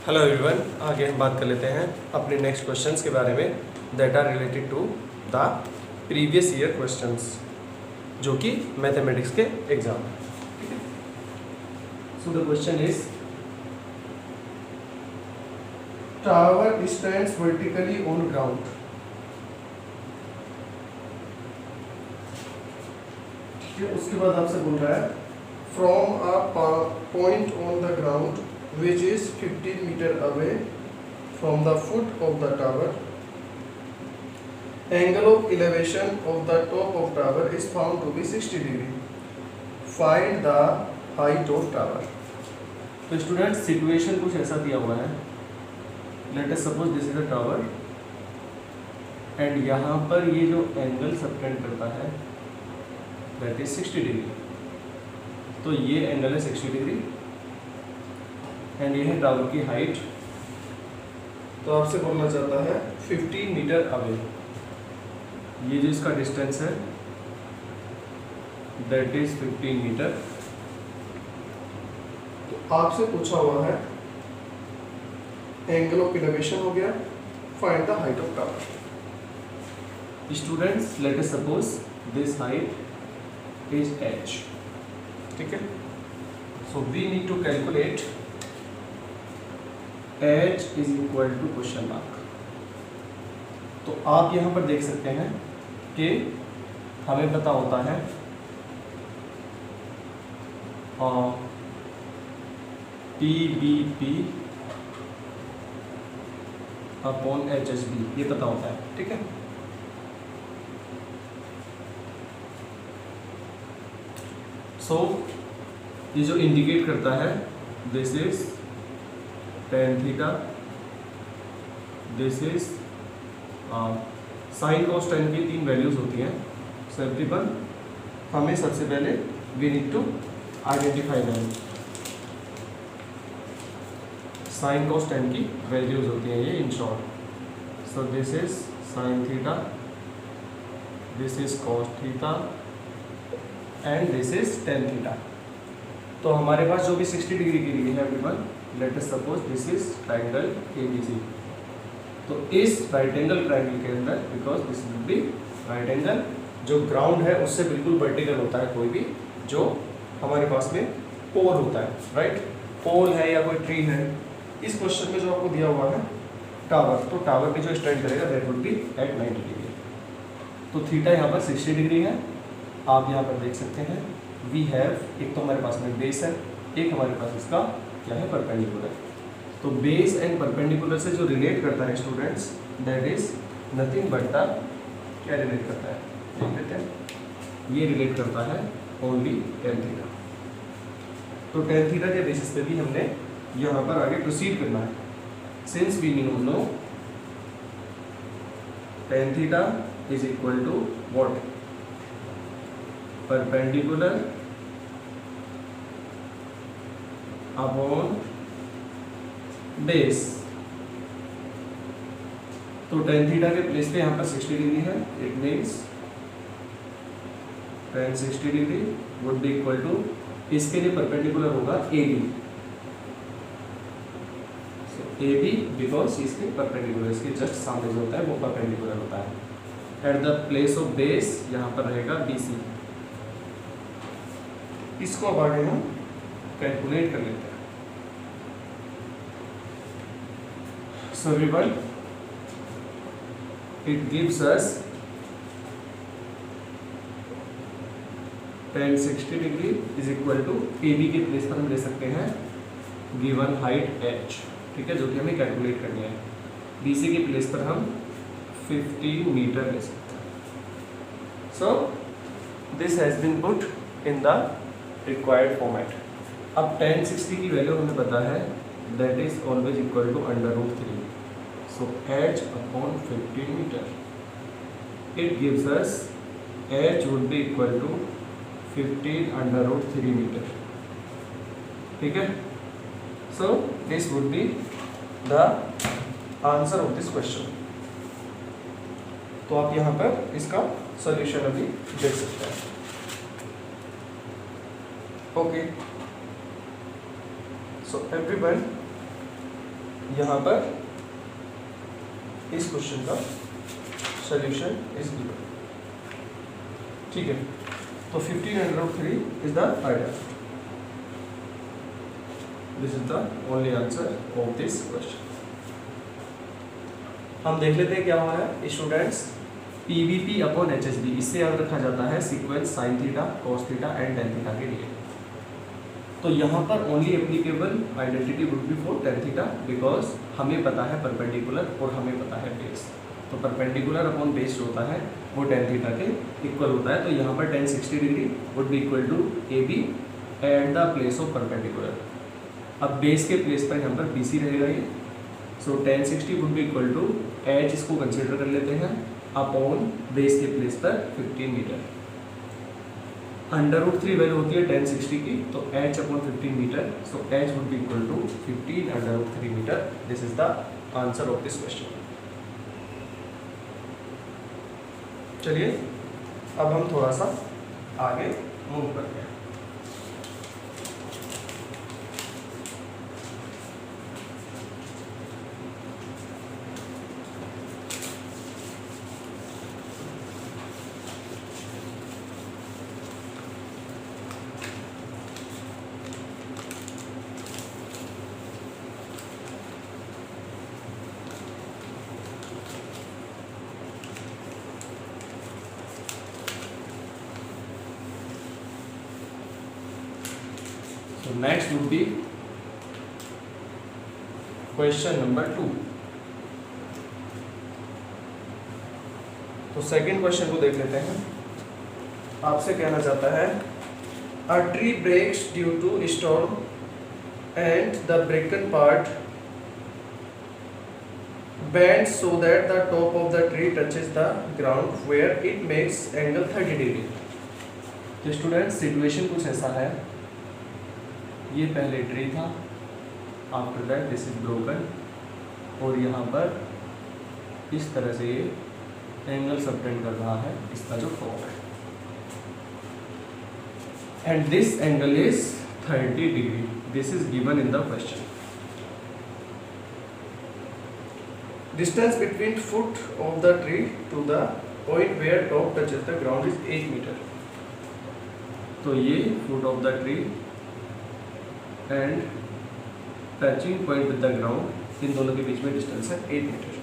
Hello everyone, आगे हम बात कर लेते हैं अपने नेक्स्ट क्वेश्चंस के बारे में that are related to the previous year questions, जो कि मैथमेटिक्स के एग्जाम है। ठीक है, so the question is tower stands vertically on ground. ठीक है, उसके बाद आपसे बोल रहा है from a point on the ground which is 15 meter away from the foot of the tower. Angle of elevation of the top of tower is found to be 60 degree. Find the height of tower. तो student situation कुछ ऐसा दिया हुआ है। Let us suppose this is a tower and यहाँ पर ये जो एंगल सबटेंड करता है दैट इज 60 डिग्री। तो ये एंगल है 60 डिग्री एंड ये है टावर की हाइट। तो आपसे बोलना चाहता है 15 मीटर अवे, ये जो इसका डिस्टेंस है दैट इज 15 मीटर। तो आपसे पूछा हुआ है एंगल ऑफ इलेवेशन हो गया, find the height of tower. Students let us suppose this height is h। ठीक है, so we need to calculate h is equal to question mark. तो आप यहाँ पर देख सकते हैं कि हमें पता होता है PBP अपॉन HSB, ये पता होता है। ठीक है, सो ये जो इंडिकेट करता है this is tan theta, this is sign cos tan की 3 वैल्यूज होती हैं। सो एवरीवन, हमें सबसे पहले we need to identify them. Sine cos tan की वैल्यूज होती हैं ये in short. So this is sine theta, this is cos theta and this is tan theta. तो हमारे पास जो भी 60 डिग्री की ली है everyone, late us suppose this is triangle ABC। तो इस राइट एंगल ट्राइंगल के अंदर, because this will be right angle, जो ग्राउंड है उससे बिल्कुल वर्टिकल होता है कोई भी जो हमारे पास में पोल होता है, राइट। पोल है या कोई ट्री है। इस क्वेश्चन में जो आपको दिया हुआ है टावर, तो टावर पे जो स्टैंड करेगा that would be at 90 degree. तो थीटा यहाँ पर 60 डिग्री है। आप यहाँ पर देख सकते हैं वी हैव, एक तो हमारे पास में बेस है, एक हमारे पास इसका क्या है परपेंडिकुलर। तो बेस एंड परपेंडिकुलर से जो रिलेट करता है students that is nothing but the, क्या रिलेट करता है देख लेते हैं। ये रिलेट करता है ओनली tan थीटा। तो tan थीटा के बेसिस पे भी हमने यहाँ पर आगे प्रोसीड करना है। Since we know tan theta is equal to what, perpendicular upon base. तो tan थीटा के प्लेस पे यहाँ पर 60 डिग्री है। It means tan 60 degree would be equal to, इसके लिए परपेंडिकुलर होगा AB। सो AB बिकॉज इसके परपेंडिकुलर, इसके जस्ट सामने जो होता है वो परपेंडिकुलर होता है। Eight the place of base यहाँ पर रहेगा BC। इसको अब आगे हम कैलकुलेट कर लेते हैं। So everyone, it gives us tan 60 degree is equal to AB के प्लेस पर हम ले सकते हैं गिवन हाइट h। ठीक है, जो कि हमें कैलकुलेट करनी है। BC के प्लेस पर हम 15 मीटर ले सकते हैं। So this has been put in the required format. अब tan 60 की वैल्यू हमें पता है that is always equal to √3। सो h upon 15 meter, it gives us h would be equal to 15 √3 meter. ठीक है, so this would be the answer of this question. तो आप यहाँ पर इसका सॉल्यूशन अभी देख सकते हैं। ओके, so everyone, यहाँ पर इस क्वेश्चन का सॉल्यूशन इज गिवन। ठीक है, तो 15√3 is the idea. This is the only answer of this question. हम देख लेते हैं क्या हो रहा है स्टूडेंट्स। PVP अपॉन HSB, इससे याद रखा जाता है sequence sine theta, cos theta and tan theta के लिए। तो यहाँ पर only applicable identity would be for tan theta, because हमें पता है परपेंडिकुलर और हमें पता है बेस। तो परपेंडिकुलर अपॉन बेस जो होता है वो टेन थीटा के इक्वल होता है। तो यहाँ पर tan 60 degree would be equal to AB at the place of perpendicular. अब बेस के प्लेस पर यहाँ पर BC रहेगा ये। So tan 60 would be equal to H, इसको कंसिडर कर लेते हैं, अपॉन बेस के प्लेस पर 15 मीटर। √3 वैल्यू होती है tan 60 की, तो H upon 15 meter, so H would be equal to 15√3 meter. This is the answer of this question. चलिए अब हम थोड़ा सा आगे मूव करते हैं। So next would be question number 2. तो सेकंड क्वेश्चन को देख लेते हैं। आपसे कहना चाहता है a tree breaks due to storm and the broken part bends so that the top of the tree touches the ground where it makes angle 30 degree। तो स्टूडेंट सिचुएशन कुछ ऐसा है, ये पहले ट्री था, after that this is broken, और यहाँ पर इस तरह से ये एंगल सबटेंड कर रहा है इसका जो टॉप है, and this angle is 30 degree. This is given in the question. Distance between foot of the tree to the point where top touches the ground is 8 metre. तो ये foot of the tree and touching point with the ground, इन दोनों के बीच में distance है 8 metre.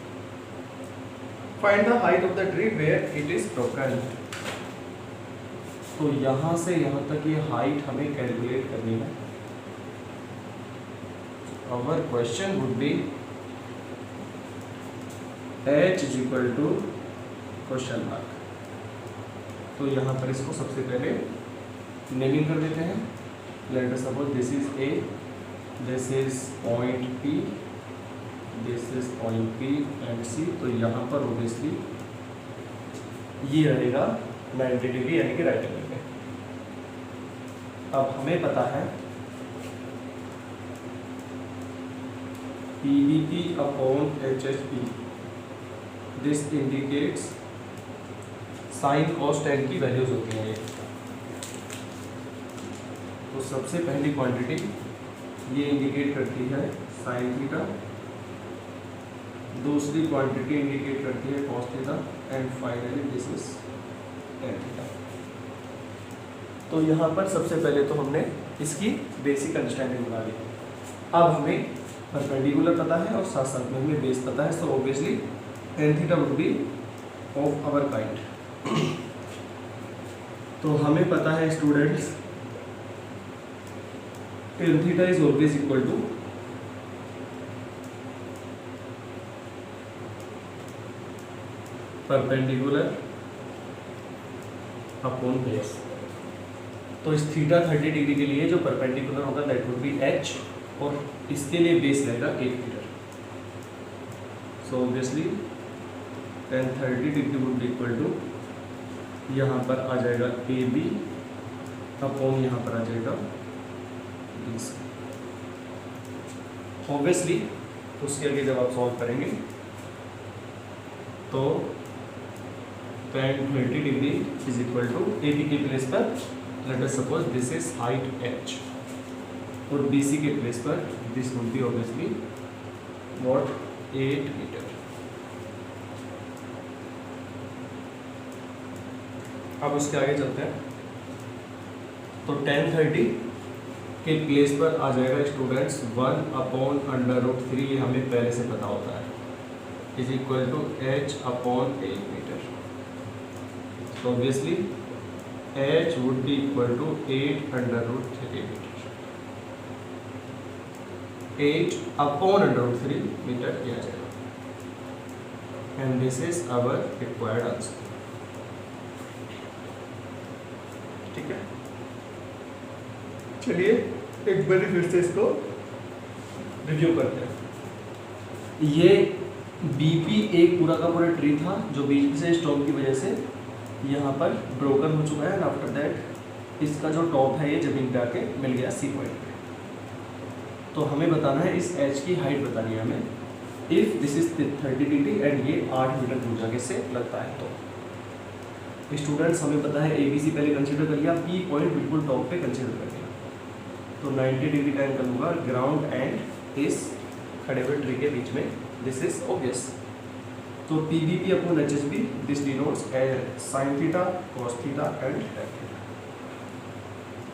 Find the height of the tree where it is broken. तो यहाँ से यहाँ तक ये हाइट हमें कैलकुलेट करनी है। Our question would be H is equal to question mark. तो यहाँ पर इसको सबसे पहले नेमिंग कर देते हैं। Let us suppose this is A, this is point P, this is point B and C। तो यहाँ पर obviously ये रहेगा 90 डिग्री यानी कि राइट एंगल पे। अब हमें पता है PVP upon HSP, this indicates sine cos tan की वैल्यूज होती हैं ये। तो सबसे पहली क्वांटिटी ये इंडिकेट करती है साइन थीटा, दूसरी क्वांटिटी इंडिकेट करती है cos theta, and finally this is tan theta. तो यहाँ पर सबसे पहले तो हमने इसकी बेसिक अंडरस्टैंडिंग बना ली। अब हमें परपेंडिकुलर पता है और साथ साथ में हमें बेस पता है, so obviously tan theta would be of our kind. तो हमें पता है students tan theta is always equal to perpendicular upon base. तो इस थीटा 30 डिग्री के लिए जो परपेंडिकुलर होगा दैट वुड बी H, और इसके लिए बेस रहेगा 8 meter. So obviously tan 30 degree would be equal to, यहाँ पर आ जाएगा AB अपॉन यहाँ पर आ जाएगा ऑब्वियसली। उसके आगे जब आप सॉल्व करेंगे तो tan 30 degree is equal to AB के प्लेस पर let us suppose this is height H, और BC के प्लेस पर this would be obviously what 8 meter. अब उसके आगे चलते हैं। तो 1030 के प्लेस पर आ जाएगा स्टूडेंट्स 1/√3, ये हमें पहले से पता होता है, is equal to h/8 metre. तो obviously h would be equal to 8/√3 metre, 8/√3 metre किया जाएगा, and this is our required answer. ठीक है, चलिए एक बार फिर से इसको रिव्यू करते हैं। ये बीपी एक पूरा का पूरा ट्री था जो बीच से स्टॉप की वजह से यहाँ पर ब्रोकन हो चुका है, एंड आफ्टर दैट इसका जो टॉप है ये जमीन पे आके मिल गया सी पॉइंट पे। तो हमें बताना है इस एच की हाइट बतानी है हमें, if this is 30 degree and ये 8 मीटर दूर जाके से लगता है। तो स्टूडेंट्स हमें पता है ABC पहले कंसिडर कर लिया, P पॉइंट बिल्कुल टॉप पे कंसिडर कर लिया। तो 90 डिग्री का एंगल होगा ग्राउंड एंड इस खड़े हुए ट्री के बीच में, दिस इज ऑब्वियस। तो PVP upon HSB this denotes sin theta cos theta and tan theta.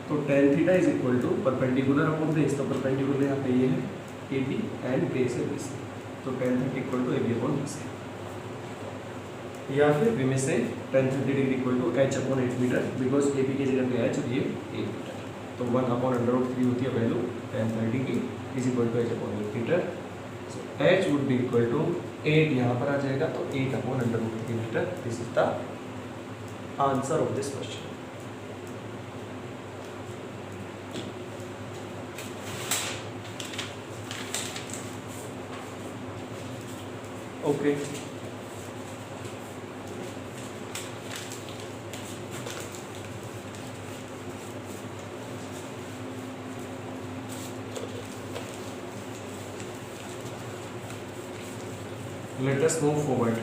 तो tan theta is equal to perpendicular upon base, तो परपेंडिकुलर यहाँ पे ये है AB एंड बेस है BC, तो tan theta equal to AB upon BC, या फिर वी में से tan 30 degree equal to h/8 meter, because AB की जगह पे h और ये 8 मीटर। तो 1/√3 होती है वैल्यू tan 30 की, is equal to h/8 meter. So h would be equal to 8 यहाँ पर आ जाएगा, तो 8/√3 meter. This is the answer of this question. Okay, let us move forward.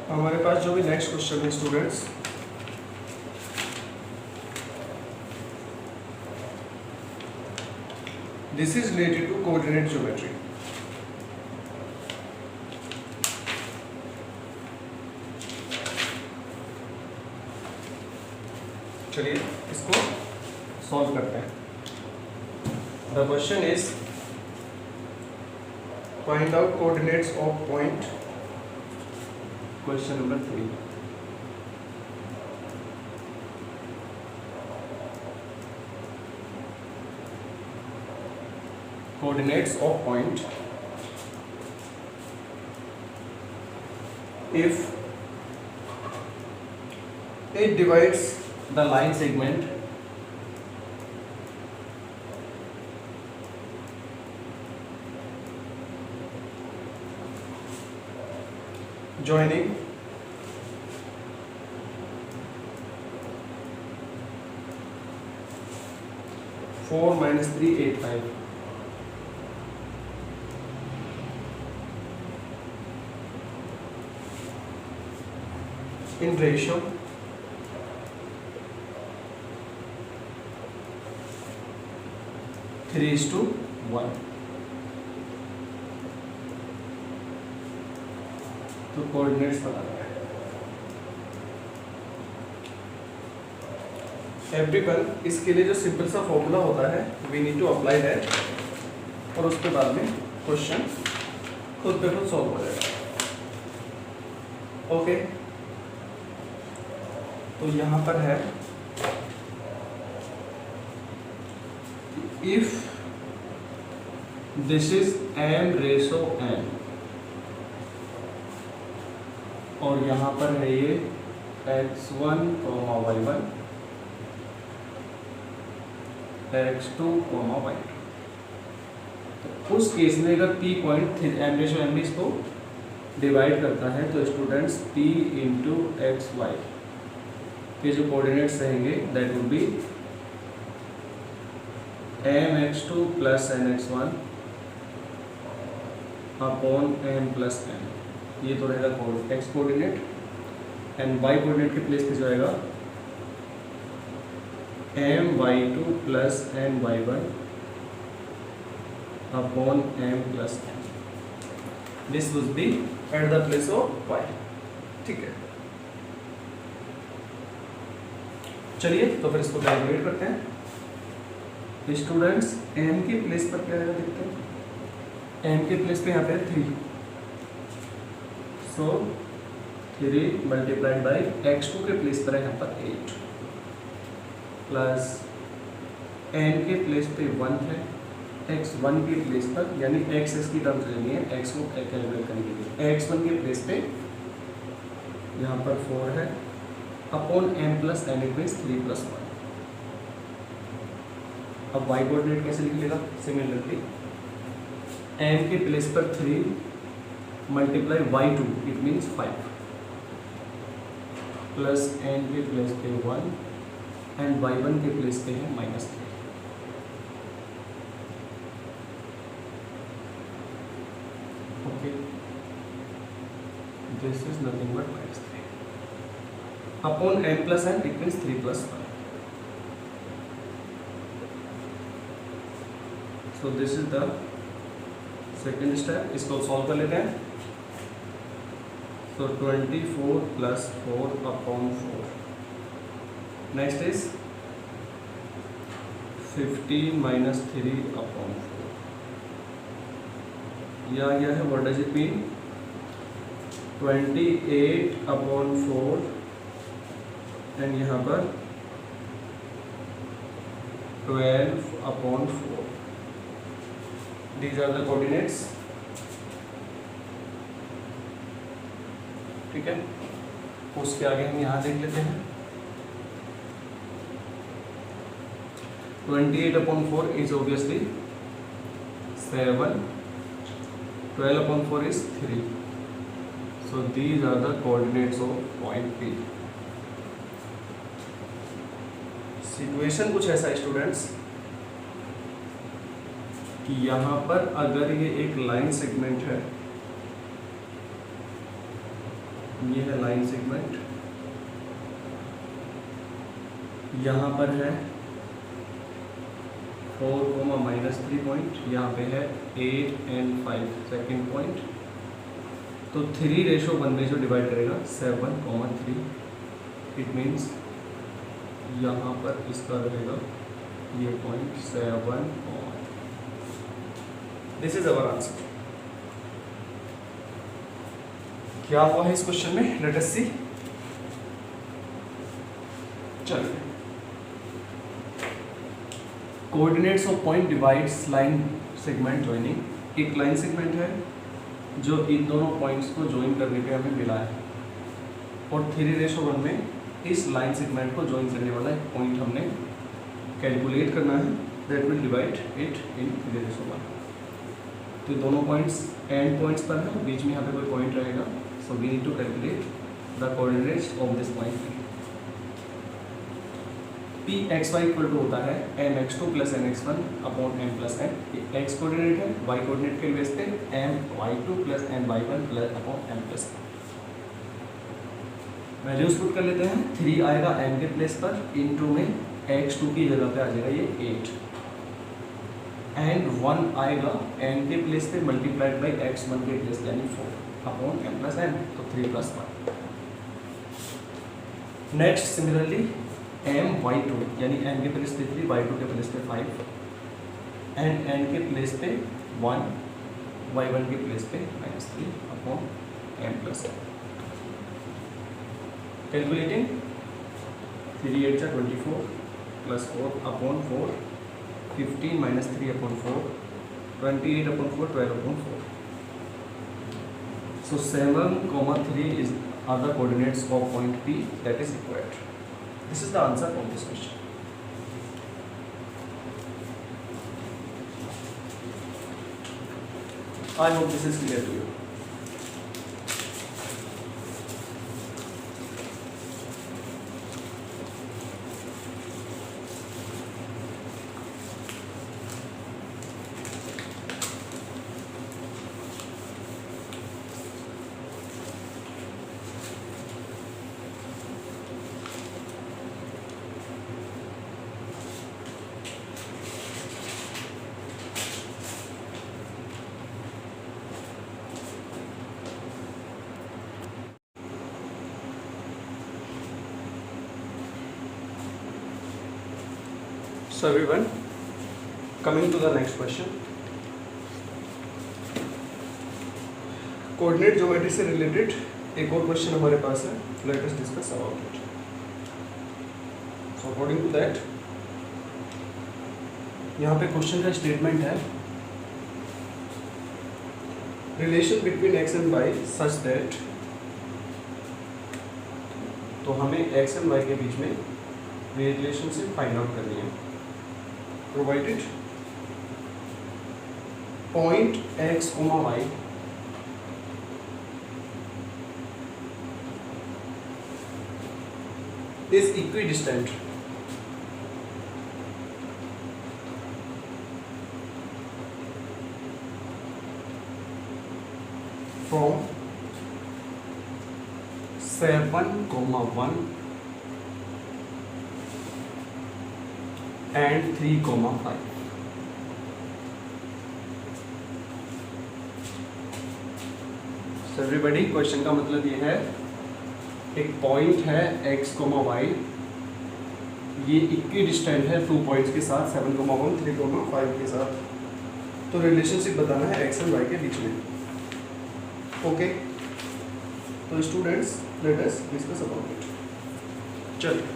हमारे पास जो भी नेक्स्ट क्वेश्चन है students, this is related to coordinate geometry. चलिए इसको सॉल्व करते हैं। The question is find out coordinates of point, question number 3। Coordinates of point if it divides the line segment joining (4 - 3 = 8 5) in ratio 3:1। तो coordinates बताना है। Everyone, इसके लिए जो सिंपल सा फॉर्मूला होता है we need to apply that, और उसके बाद में क्वेश्चन खुद पे खुद सॉल्व हो जाएगा। ओके, तो यहाँ पर है इफ दिस इज m/n और यहाँ पर है ये x1, y1, x2, y2, तो उस केस में अगर p पॉइंट m/m इसको डिवाइड करता है तो स्टूडेंट्स p × xy के जो कोऑर्डिनेट्स रहेंगे that would be mx2 + nx1 upon M plus N, ये तो रहेगा X coordinate, and Y coordinate के प्लेस पे जो आएगा M Y two plus N Y one upon M plus N, this would be at the place of Y. ठीक है, चलिए तो फिर इसको कैलकुलेट करते हैं। स्टूडेंट्स एम के प्लेस पर क्या आएगा देखते हैं। एम के प्लेस पे यहाँ पे 3, सो 3 मल्टीप्लाइड बाई x2 के प्लेस पर है यहाँ पर 8 प्लस n के प्लेस पे 1 है, x1 के प्लेस पर यानी x की टर्म्स लेनी है, x को कैलकुलेट करने के लिए x1 के प्लेस पे यहाँ पर 4 है upon m plus n it means 3 plus 1। अब y कोऑर्डिनेट कैसे लिख लेगा, सिमिलरली m के प्लेस पर 3 multiply y2 it means 5 plus n के प्लेस पे 1 एंड y1 के प्लेस पे है -3। Okay, this is nothing but -3 upon m plus n it means 3 plus 1। So this is the second step, इसको solve कर लेते हैं। तो 24 plus 4 upon 4, next is 15 minus 3 upon 4, यह आ गया है what does it mean 28 upon 4 and यहाँ पर 12 upon 4, these are the coordinates। ठीक है, उसके आगे हम यहाँ देख लेते हैं 28 upon 4 is obviously 7, 12 upon 4 is 3, so these are the coordinates of point P। Situation कुछ ऐसा है स्टूडेंट्स कि यहाँ पर अगर ये एक लाइन सेगमेंट है, ये है लाइन सेगमेंट, यहाँ पर है 4, -3 पॉइंट, यहाँ पे है 8 and 5 सेकेंड पॉइंट, तो 3:1 में जो डिवाइड करेगा 7, 3, इट मीन्स यहाँ पर इसका रहेगा ये point 7। This is our answer. क्या हुआ है इस क्वेश्चन में, लेट अस सी। चलिए, coordinates of point divides line segment joining. एक लाइन सेगमेंट है जो इन दोनों पॉइंट्स को ज्वाइन करने पे हमें मिला है, और 3:1 में इस लाइन सेगमेंट को ज्वाइन करने वाला एक पॉइंट हमने कैलकुलेट करना है, that will divide it in 3:1। तो दोनों पॉइंट्स एंड पॉइंट्स पर है, बीच में यहाँ पे कोई पॉइंट रहेगा, so we need to calculate the coordinates of this point P X Y equal to होता है M X two plus N X one upon M plus N. X coordinate है, वाई कोऑर्डिनेट के base पे M Y two plus N Y one plus upon M plus N. Values put कर लेते हैं। 3 आएगा M के place पर, into में x2 की जगह पे आ जाएगा ये 8, एंड 1 आएगा n के प्लेस पे मल्टीप्लाइड बाई x1 के प्लेस यानी 4 अपॉन m प्लस n, तो 3 plus 1। Next similarly m y2 यानी n के प्लेस पे 3, y2 के प्लेस पे 5 एंड n के प्लेस पे 1, y1 के प्लेस पे -3 upon m plus n। Calculating 3 8 24 plus 4 upon 4, 15 minus 3 upon 4, 28 upon 4, 12 upon 4। So 7, 3 is are the coordinates of point P that is required. This is the answer of this question. I hope this is clear to you. So everyone, coming to the next question. Coordinate geometry से related एक और question हमारे पास है. Let us discuss about it. So according to that, यहाँ पे question का statement है relation between X and Y such that. तो हमें एक्स एंड वाई के बीच में रिलेशनशिप फाइंड आउट करनी है. Provided point X comma Y is equidistant from 7,1 and 3,5. So everybody, क्वेश्चन का मतलब ये है, एक पॉइंट है x, y, ये इक्वी डिस्टेंट है 2 पॉइंट्स के साथ 7,1, 3,5 के साथ. तो रिलेशनशिप बताना है x एंड y के बीच में. ओके, तो students let us discuss about it. चलिए,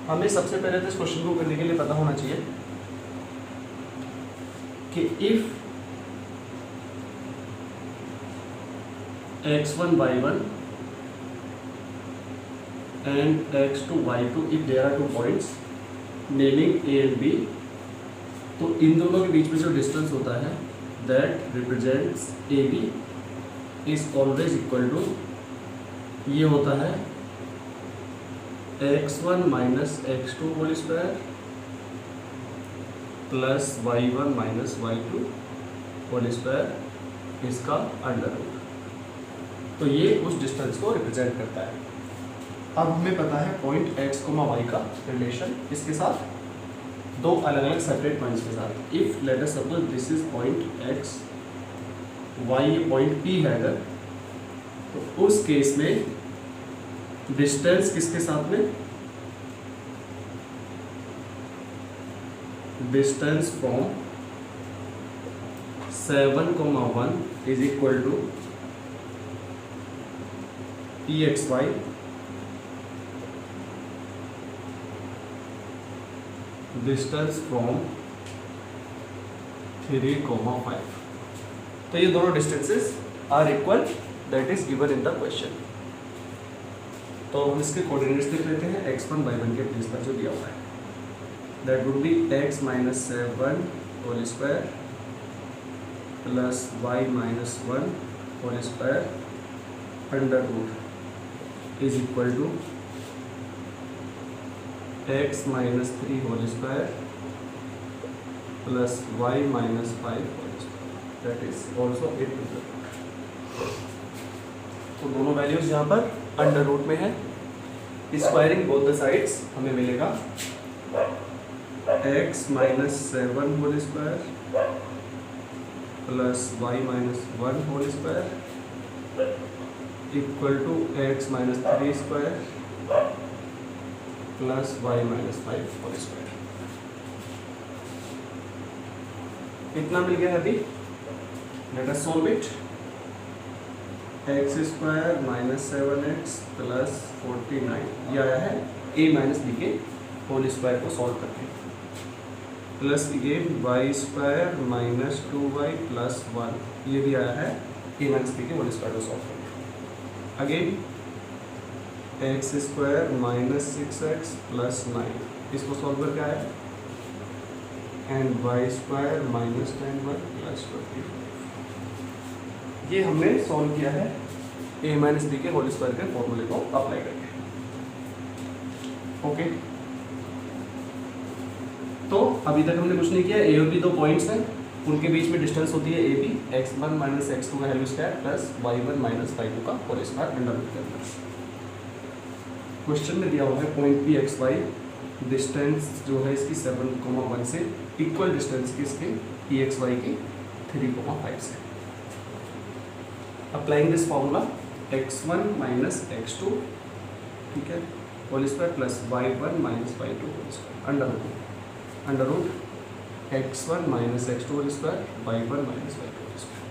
हमें सबसे पहले तो इस क्वेश्चन को करने के लिए पता होना चाहिए कि if x1 y1 and x2 y2 if there are 2 points naming a and b, तो इन दोनों के बीच में जो डिस्टेंस होता है that represents AB is always equal to, ये होता है x1 minus x2 whole square plus y1 minus y2 whole square, इसका अंडर रूट. तो ये उस डिस्टेंस को रिप्रेजेंट करता है. अब हमें पता है पॉइंट x, y का रिलेशन इसके साथ, दो अलग अलग सेपरेट पॉइंट्स के साथ. If late us suppose this is point x, y ये पॉइंट P है अगर, तो उस केस में डिस्टेंस किसके साथ में, distance from 7,1 is equal to Pxy distance from 3,5. तो ये दोनों distances are equal, that is given in the question. तो हम इसके कोऑर्डिनेट्स देख लेते हैं. x1 y1 के प्लेस पर जो दिया हुआ है, that would be x minus 7 whole square plus y minus 1 whole square under root is equal to x minus 3 whole square plus y minus 5 whole square, that is also 8 to the root. तो दोनों values यहाँ पर under root में है. Squaring both the sides हमें मिलेगा x minus 7 whole square plus y minus 1 whole square equal to x minus 3 square plus y minus 5 whole square. इतना मिल गया है अभी. Let us solve it. x square minus 7x plus 49 ये आया है a माइनस b के whole square को सॉल्व करके, plus again y square minus 2y plus 1 ये भी आया है a माइनस b के होल स्क्वायर को सॉल्व करके. Again X square minus 6x plus 9 इसको सॉल्व करके आया, and Y square minus 10y plus 25. ये हमने सॉल्व किया है a माइनस बी के होल स्क्वायर के फॉर्मूले को अप्लाई करके. ओके, तो अभी तक हमने कुछ नहीं किया. ए और बी दो पॉइंट्स हैं, उनके बीच में डिस्टेंस होती है A B, x1 minus x2 का whole square plus y1 minus y2 का होल स्क्वायर अंडर रूट के अंदर. क्वेश्चन में दिया हुआ है point P X Y, distance जो है इसकी 7,1 से इक्वल डिस्टेंस की इसके पी एक्स वाई की 3,5 से. Applying this formula x1 minus x2, ठीक है, whole square plus y1 minus y2 whole square under root x1 minus x2 whole square y1 minus y2 whole square.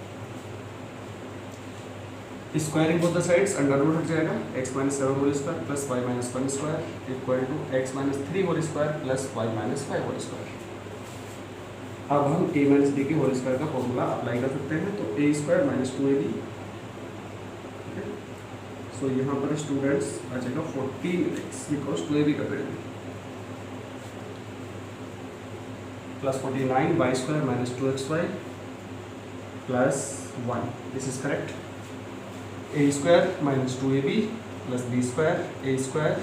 Squaring both the sides under root हट जाएगा x minus 7 whole square plus y minus 1 square equal to x minus 3 whole square plus y minus 5 whole square. अब हम a minus b के whole square का formula apply कर सकते हैं, तो a स्क्वायर माइनस 2ab, सो यहाँ पर स्टूडेंट्स आ जाएगा 14x बिकॉज 2ab कर रहे हैं plus 49 y square minus 2xy plus 1, this is correct. a square minus 2ab plus b square a square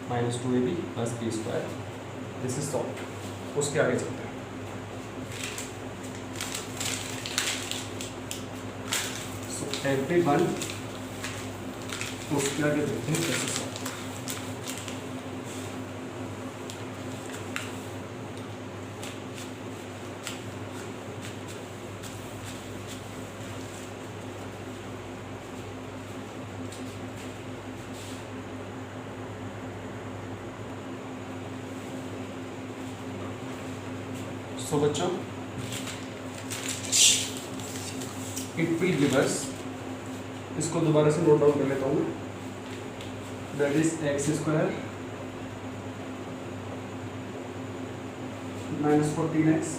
minus 2ab plus b square, this is solve. उसके आगे चलते हैं। everyone उसके आगे देखते हैं कैसे सॉल्व। सो बच्चों इट विल गिव अस, इसको दोबारा से नोट डाउन कर लेता हूँ, that is x square minus 14x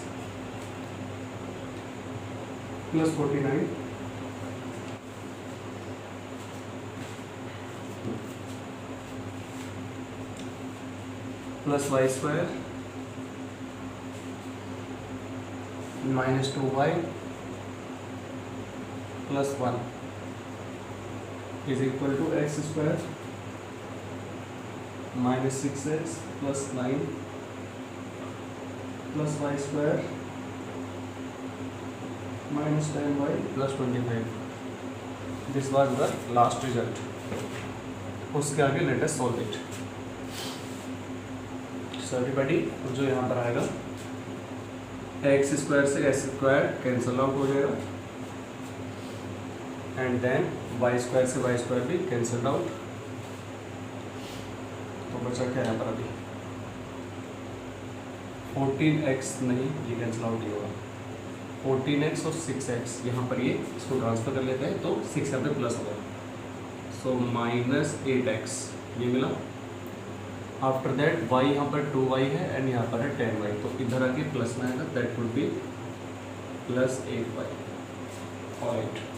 plus 49 plus y square minus 2y plus 1 is equal to x square minus 6x plus 9 plus y square minus 10y plus 25. This was the last result. उसके आगे let us solve it. So everybody, जो यहाँ पर आएगा x square से s square cancel out हो जाएगा and then y square से y स्क्वायर भी कैंसल्ड आउट, तो बचा क्या यहाँ पर अभी 14x नहीं, ये कैंसिल आउट नहीं होगा, 14x और 6x यहाँ पर ये इसको ट्रांसफर कर लेते हैं तो 6 यहाँ पे प्लस होगा, सो माइनस 8x ये मिला। आफ्टर दैट y यहाँ पर 2y है एंड यहाँ पर है 10y, तो इधर आके प्लस में आएगा, that would B plus 8y और 8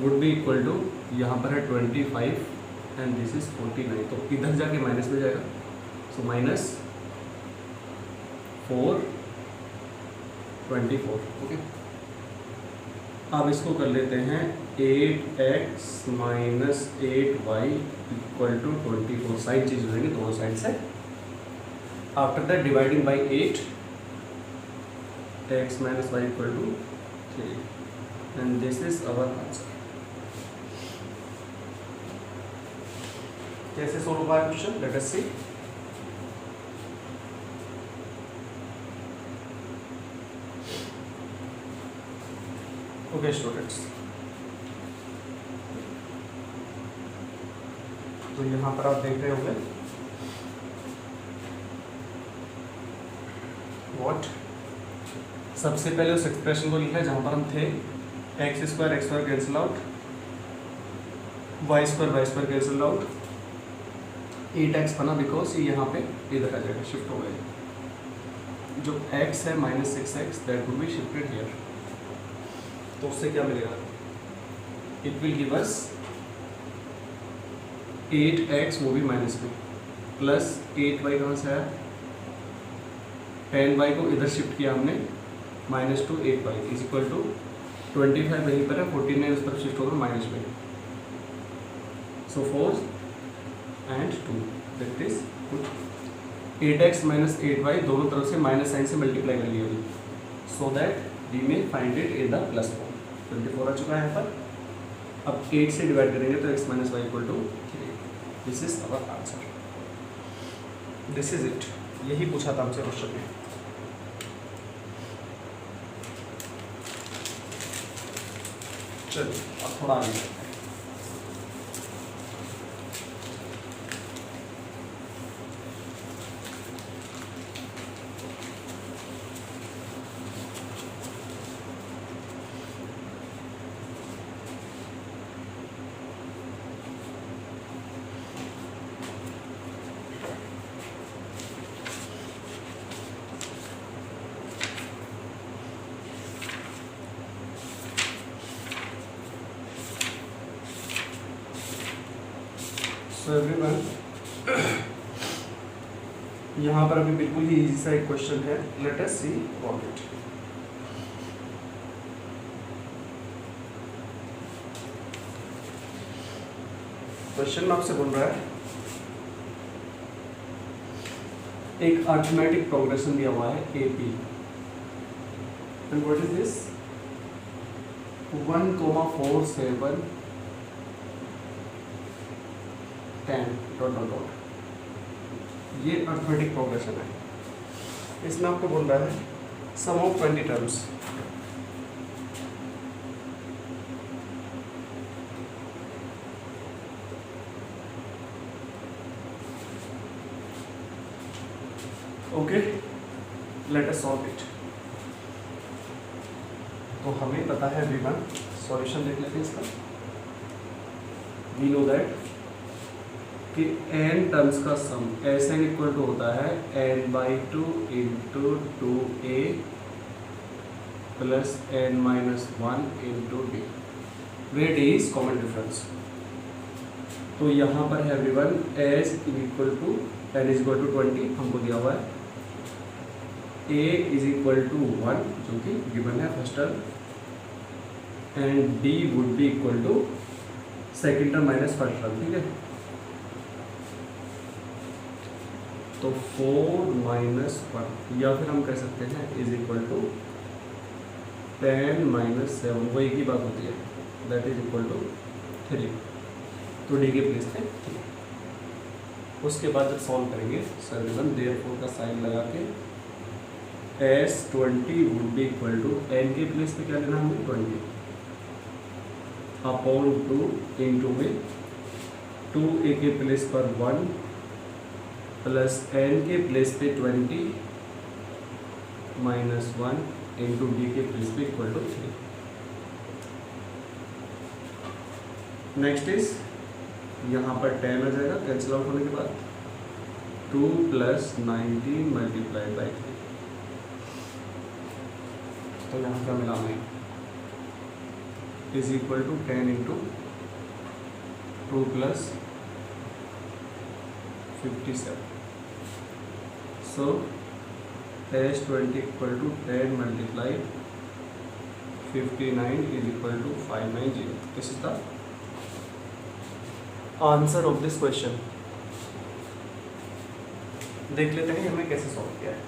वुड बी इक्वल टू, यहाँ पर है 25 एंड दिस इज 49, तो इधर जाके माइनस में जाएगा, सो माइनस 4 24। ओके, अब इसको कर लेते हैं 8x minus 8y equal to 24, side चीज हो जाएगी दोनों साइड से। After that dividing by 8 x minus y equal to 3 and this is our answer. कैसे सोल्व हुआ है question, let us see. Okay students, तो यहाँ पर आप देख रहे होंगे व्हाट, सबसे पहले उस एक्सप्रेशन को लिखा है जहाँ पर हम थे, X square cancel out, Y square cancel out, 8x बना बिकॉज ये यहाँ पे इधर आ जाएगा, शिफ्ट हो गए, जो x है minus 6x that will be shifted here, तो उससे क्या मिलेगा, it will give us 8x वो भी माइनस में प्लस 8y कहाँ से आया, 10y को इधर शिफ्ट किया हमने, minus two 8y is equal to 25 वहीं पर है, 49 उस तरफ शिफ्ट होगा माइनस में, सो 4 and 2 that is 8x minus 8y दोनों तरफ से माइनस साइन से मल्टीप्लाई कर लिया, सो दैट वी में find it in the plus form. 24 आ चुका है यहाँ पर, अब 8 से डिवाइड करेंगे तो x minus Y equal to 3, this is our answer, this is it, यही पूछा था हमसे क्वेश्चन में। चलिए अब थोड़ा आगे सो एवरीवन, यहाँ पर अभी बिल्कुल ही इजी सा एक क्वेश्चन है, let us see about it. Question आपसे बोल रहा है एक अरिथमेटिक प्रोग्रेशन दिया हुआ है AP, and what is this 1,4,7,10 dot dot dot, ये अरिथमेटिक प्रोग्रेशन है। इसमें आपको बोल रहा है sum of 20 terms, okay, let us solve it. तो हमें पता है V1, सॉल्यूशन देख लेते हैं इसका। वी नो दैट कि n टर्म्स का सम Sn इक्वल टू होता है n/2 into 2a plus n-1 into d, where d is common difference. तो यहाँ पर है V1 S equal to n is equal to 20 हमको दिया हुआ है, a इज इक्वल टू 1 जो कि गिवन है first term, and d would be equal to second term minus first term, ठीक है। तो 4 माइनस 1, या फिर हम कह सकते हैं इज इक्वल टू 10 माइनस 7, वो एक ही बात होती है, दैट इज इक्वल टू 3। तो d के प्लेस पे 3। उसके बाद जब सॉल्व करेंगे सर्विलन देयरफॉर का साइन लगा के S20 would be equal to n के प्लेस पे क्या लेना हमें 20 अपॉन 2 इंटू में 2a के प्लेस पर 1 प्लस n के प्लेस पे 20 माइनस 1 इंटू d के प्लेस पे इक्वल टू 3। नेक्स्ट इज यहाँ पर 10 आ जाएगा कैंसिल आउट होने के बाद, 2 प्लस 19 मल्टीप्लाइड बाई 3। तो यहाँ क्या मिला हमें is equal to 10 into 2 plus 57। So S20 equal to 10 multiplied 59 is equal to 590। This is the answer of this question. देख लेते हैं हमें कैसे सॉल्व किया है।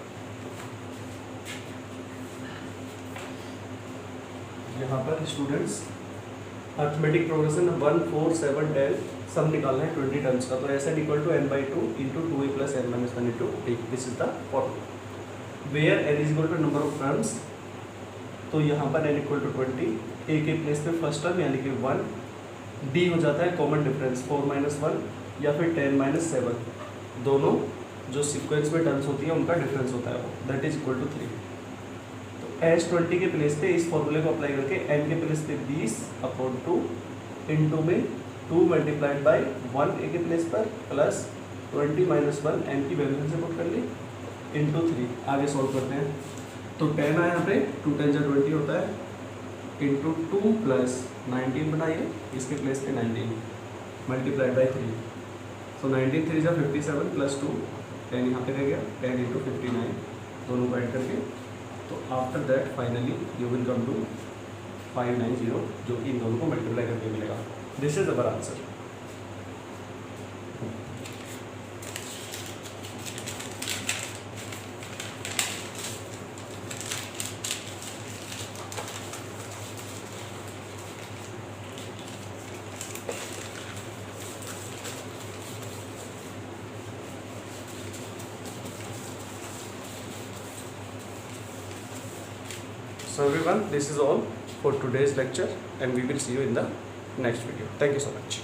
यहाँ पर स्टूडेंट्स अरिथमेटिक प्रोग्रेशन 1, 4, 7, 10 सब निकालना है 20 टर्म्स का। तो Sn equal to n/2 into 2a plus n-1 into d, this is the formula where n is equal to number of terms. तो यहाँ पर n इक्वल टू 20, a के प्लेस पे फर्स्ट टर्म यानी कि 1, d हो जाता है कॉमन डिफरेंस 4 माइनस 1 या फिर 10 माइनस 7, दोनों जो सीक्वेंस में टर्म्स होती है उनका डिफरेंस होता है वो, that is equal to 3। S20 के प्लेस पे इस फॉर्मूले को अप्लाई करके n के प्लेस पे 20 अपॉन 2 इंटू में 2 मल्टीप्लाइड बाई 1 a के प्लेस पर प्लस 20 माइनस 1 n की वैल्यू से पुट कर ली इंटू 3। आगे सॉल्व करते हैं। तो 10 आया यहाँ पे, 2 10 जा 20 होता है इंटू 2 प्लस 19 बनाइए इसके प्लेस पे 19 मल्टीप्लाइड बाई 3। सो 19 3 जा 57 प्लस 2 10 यहाँ पे रह गया, 10 इंटू 59 दोनों को ऐड करके। तो after that finally you will come to 590 जो कि इन दोनों को मल्टीप्लाई करके मिलेगा। This is our answer. So everyone, this is all for today's lecture and we will see you in the next video. Thank you so much.